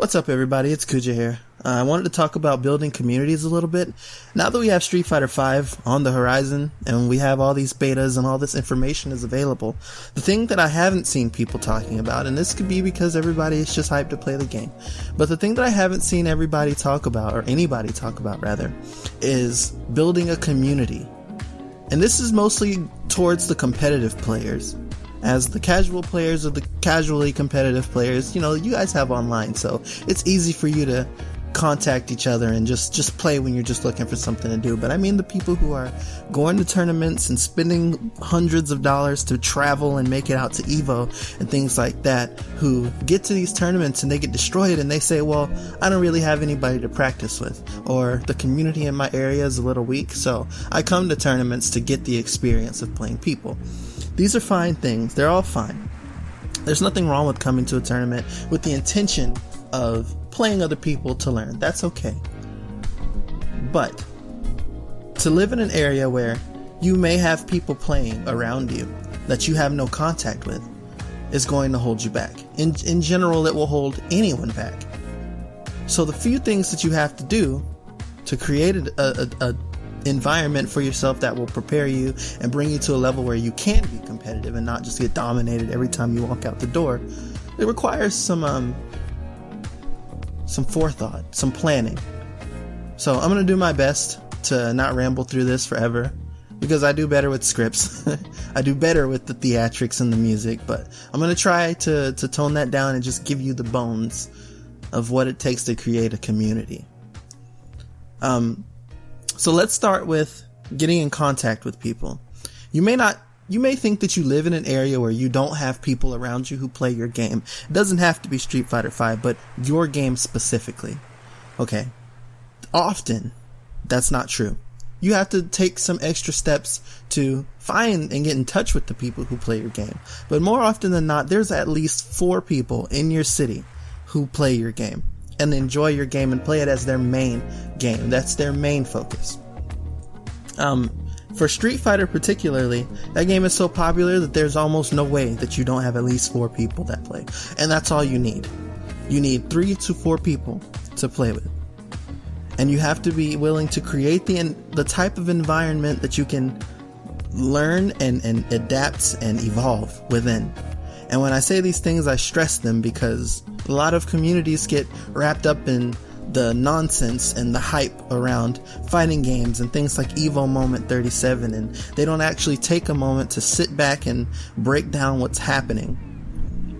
What's up, everybody? It's Kuja here. I wanted to talk about building communities a little bit. Now that we have Street Fighter V on the horizon and we have all these betas and all this information is available, the thing that I haven't seen people talking about, and this could be because everybody is just hyped to play the game, but the thing that I haven't seen everybody talk about, or anybody talk about rather, is building a community. And this is mostly towards the competitive players. As the casual players or the casually competitive players, you know, you guys have online, so it's easy for you to contact each other and just play when you're just looking for something to do. But I mean the people who are going to tournaments and spending hundreds of dollars to travel and make it out to EVO and things like that, who get to these tournaments and they get destroyed and they say, well, I don't really have anybody to practice with, or the community in my area is a little weak, so I come to tournaments to get the experience of playing people. These are fine things. They're all fine. There's nothing wrong with coming to a tournament with the intention of playing other people to learn. That's okay. But to live in an area where you may have people playing around you that you have no contact with is going to hold you back. In general, it will hold anyone back. So the few things that you have to do to create a environment for yourself that will prepare you and bring you to a level where you can be competitive and not just get dominated every time you walk out the door, it requires some forethought, some planning. So I'm going to do my best to not ramble through this forever, because I do better with scripts. I do better with the theatrics and the music, but I'm going to try to tone that down and just give you the bones of what it takes to create a community. So let's start with getting in contact with people. You may think that you live in an area where you don't have people around you who play your game. It doesn't have to be Street Fighter V, but your game specifically. Okay. Often, that's not true. You have to take some extra steps to find and get in touch with the people who play your game. But more often than not, there's at least 4 people in your city who play your game and enjoy your game and play it as their main game. That's their main focus. For Street Fighter particularly, that game is so popular that there's almost no way that you don't have at least 4 people that play. And that's all you need. You need 3 to 4 people to play with. And you have to be willing to create the type of environment that you can learn and adapt and evolve within. And when I say these things, I stress them because a lot of communities get wrapped up in the nonsense and the hype around fighting games and things like Evo Moment 37, and they don't actually take a moment to sit back and break down what's happening.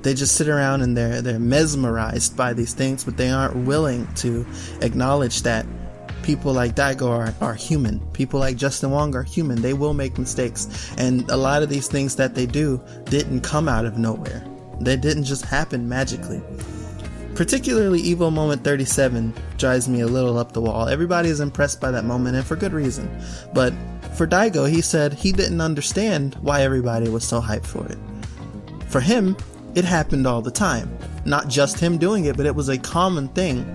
They just sit around and they're mesmerized by these things, but they aren't willing to acknowledge that people like Daigo are human. People like Justin Wong are human. They will make mistakes. And a lot of these things that they do didn't come out of nowhere. They didn't just happen magically. Particularly Evo Moment 37 drives me a little up the wall. Everybody is impressed by that moment, and for good reason. But for Daigo, he said he didn't understand why everybody was so hyped for it. For him, it happened all the time. Not just him doing it, but it was a common thing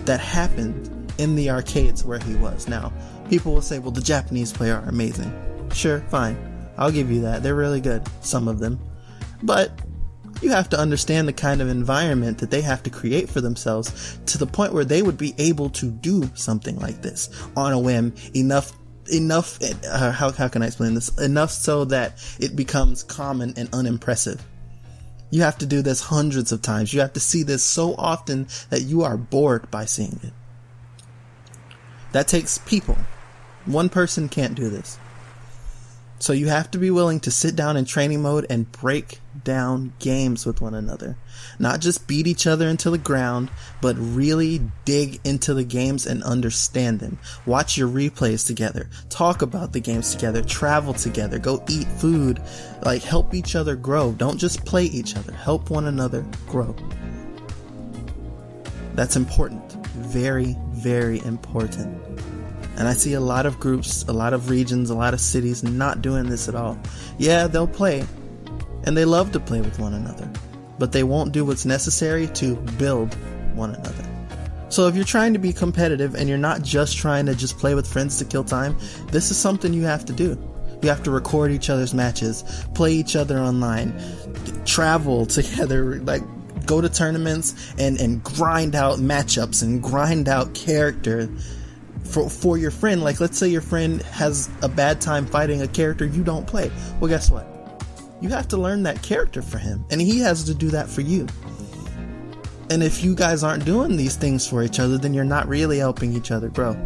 that happened in the arcades where he was. Now, people will say, well, the Japanese player are amazing. Sure, fine. I'll give you that. They're really good, some of them. But you have to understand the kind of environment that they have to create for themselves to the point where they would be able to do something like this on a whim, enough, how can I explain this? Enough so that it becomes common and unimpressive. You have to do this hundreds of times. You have to see this so often that you are bored by seeing it. That takes people. One person can't do this. So you have to be willing to sit down in training mode and break down games with one another. Not just beat each other into the ground, but really dig into the games and understand them. Watch your replays together. Talk about the games together. Travel together. Go eat food. Like, help each other grow. Don't just play each other. Help one another grow. That's important. Very, very important. And I see a lot of groups, a lot of regions, a lot of cities not doing this at all. Yeah, they'll play, and they love to play with one another, but they won't do what's necessary to build one another. So if you're trying to be competitive and you're not just trying to just play with friends to kill time, this is something you have to do. You have to record each other's matches, play each other online, travel together, like go to tournaments and grind out matchups and grind out character for your friend. Like, let's say your friend has a bad time fighting a character you don't play. Well, guess what? You have to learn that character for him, and he has to do that for you. And if you guys aren't doing these things for each other, then you're not really helping each other grow.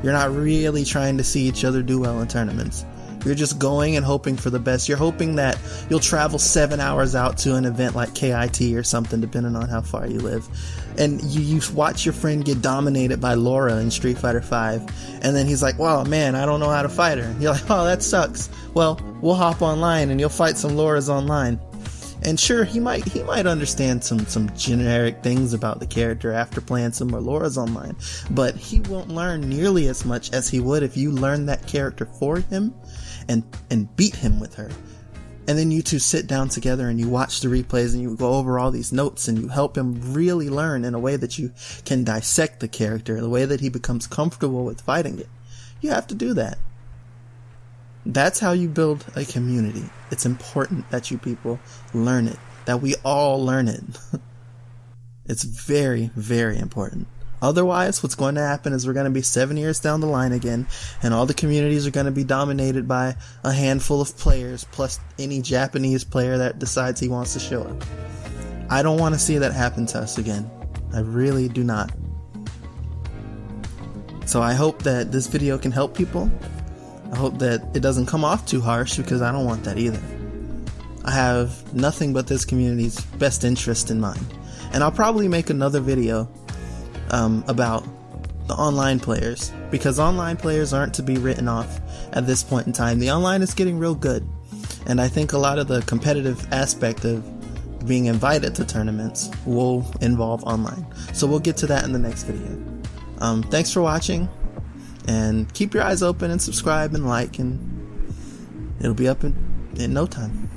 You're not really trying to see each other do well in tournaments. You're just going and hoping for the best. You're hoping that you'll travel 7 hours out to an event like KIT or something, depending on how far you live. And you watch your friend get dominated by Laura in Street Fighter V. And then he's like, wow, man, I don't know how to fight her. You're like, oh, that sucks. Well, we'll hop online and you'll fight some Lauras online. And sure, he might understand some generic things about the character after playing some more Lauras online, but he won't learn nearly as much as he would if you learn that character for him and beat him with her. And then you two sit down together and you watch the replays and you go over all these notes and you help him really learn in a way that you can dissect the character, the way that he becomes comfortable with fighting it. You have to do that. That's how you build a community. It's important that you people learn it, that we all learn it. It's very, very important. Otherwise, what's going to happen is we're going to be 7 years down the line again, and all the communities are going to be dominated by a handful of players, plus any Japanese player that decides he wants to show up. I don't want to see that happen to us again. I really do not. So I hope that this video can help people. I hope that it doesn't come off too harsh, because I don't want that either. I have nothing but this community's best interest in mind. And I'll probably make another video about the online players, because online players aren't to be written off at this point in time. The online is getting real good, and I think a lot of the competitive aspect of being invited to tournaments will involve online. So we'll get to that in the next video. Thanks for watching. And keep your eyes open and subscribe and like, and it'll be up in no time.